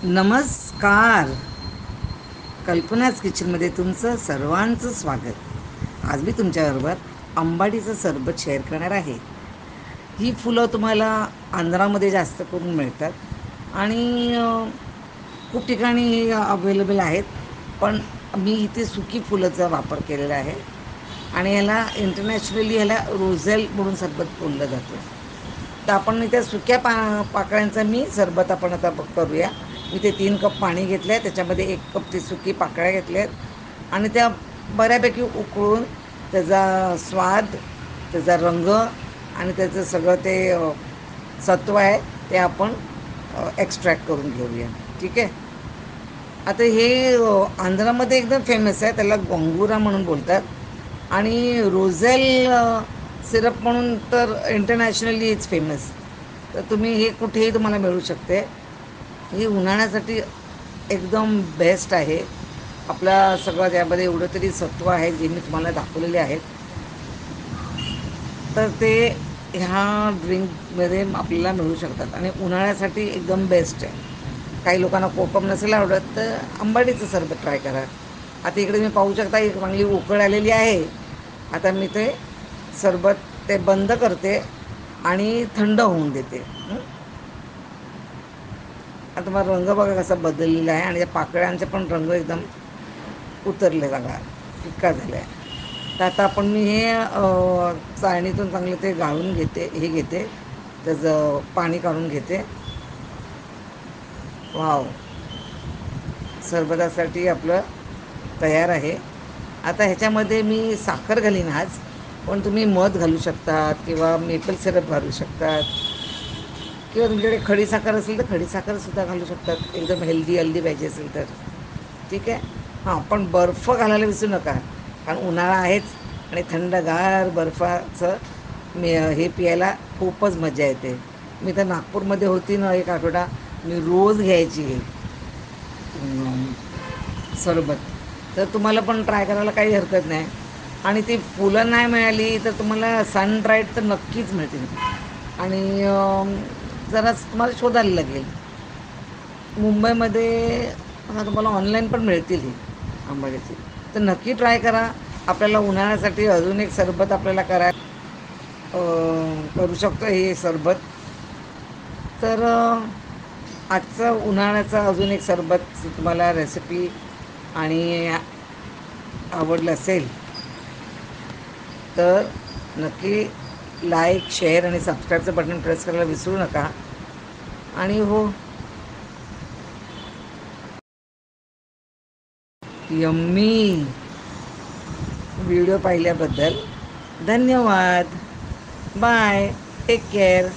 नमस्कार. कल्पनाच किचनमध्ये तुमचं सर्वांचं स्वागत. आज मी तुमच्याबरोबर आंबाडीचं सरबत शेअर करणार आहे. ही फुलं तुम्हाला आंध्रामध्ये जास्त करून मिळतात आणि खूप ठिकाणी ही अवेलेबल आहेत. पण मी इथे सुकी फुलाचा वापर केलेला आहे आणि ह्याला इंटरनॅशनली ह्याला रोझेल म्हणून सरबत बोललं जातं. तर आपण त्या सुक्या पाकळ्यांचा मी सरबत आपण आता करूया. मी ते 3 कप पाणी घेतलं आहे, त्याच्यामध्ये 1 कप ती सुकी पाकळ्या घेतल्या आहेत आणि त्या बऱ्यापैकी उकळून त्याचा स्वाद, त्याचा रंग आणि त्याचं सगळं ते सत्व आहे ते आपण एक्स्ट्रॅक्ट करून घेऊया. ठीक आहे. आता हे आंध्रामध्ये एकदम फेमस आहे, त्याला गोंगुरा म्हणून बोलतात आणि रोझेल सिरप म्हणून तर इंटरनॅशनली इट्स फेमस. तर तुम्ही हे कुठेही तुम्हाला मिळू शकते. ही उन्हाळ्यासाठी एकदम बेस्ट आहे. आपला सगळं त्यामध्ये एवढं तरी सत्व आहे जे मी तुम्हाला दाखवलेले आहेत. तर ते ह्या ड्रिंकमध्ये आपल्याला मिळू शकतात आणि उन्हाळ्यासाठी एकदम बेस्ट आहे. काही लोकांना कोकम नसेल आवडत तर आंबाडीचं सरबत ट्राय करा. आता इकडे मी पाहू शकता एक चांगली उकळ आलेली आहे. आता मी ते सरबत ते बंद करते आणि थंड होऊन देते. आता मला रंग बघा कसा बदललेला आहे आणि त्या पाकळ्यांचे पण रंग एकदम उतरले बघा, फिक्का झाला आहे. तर आता आपण मी हे चाळणीतून चांगले ते गाळून घेते, हे घेते, त्याचं पाणी काढून घेते. वाव, सरबतासाठी आपलं तयार आहे. आता ह्याच्यामध्ये मी साखर घालीन आज, पण तुम्ही मध घालू शकतात किंवा मेपल सिरप घालू शकतात किंवा तुमच्याकडे खडी साखर असेल तर खडी साखरसुद्धा घालू शकतात, एकदम हेल्दी पाहिजे असेल तर. ठीक आहे. हां, पण बर्फ घालायला विसरू नका, कारण उन्हाळा आहेच आणि थंडगार बर्फाचं हे प्यायला खूपच मजा येते. मी तर नागपूरमध्ये होती ना 1 आठवडा, मी रोज घ्यायची सरबत. तर तुम्हाला पण ट्राय करायला काही हरकत नाही. आणि ती फुलं नाही मिळाली तर तुम्हाला सन ड्राईड तर नक्कीच मिळतील आणि जरा तुम्हाला शोधायला लागेल. मुंबईमध्ये आता तुम्हाला ऑनलाईन पण मिळतील ही आंबाड्याची. तर नक्की ट्राय करा. आपल्याला उन्हाळ्यासाठी अजून एक सरबत आपल्याला करू शकतो हे सरबत. तर आजचं उन्हाळ्याचा अजून एक सरबत तुम्हाला रेसिपी आणि आवडलं असेल तर नक्की लाईक, शेअर आणि सबस्क्राईबचं बटन प्रेस करायला विसरू नका. आणि हो, यम्मी व्हिडिओ पाहिल्याबद्दल धन्यवाद. बाय. Take care.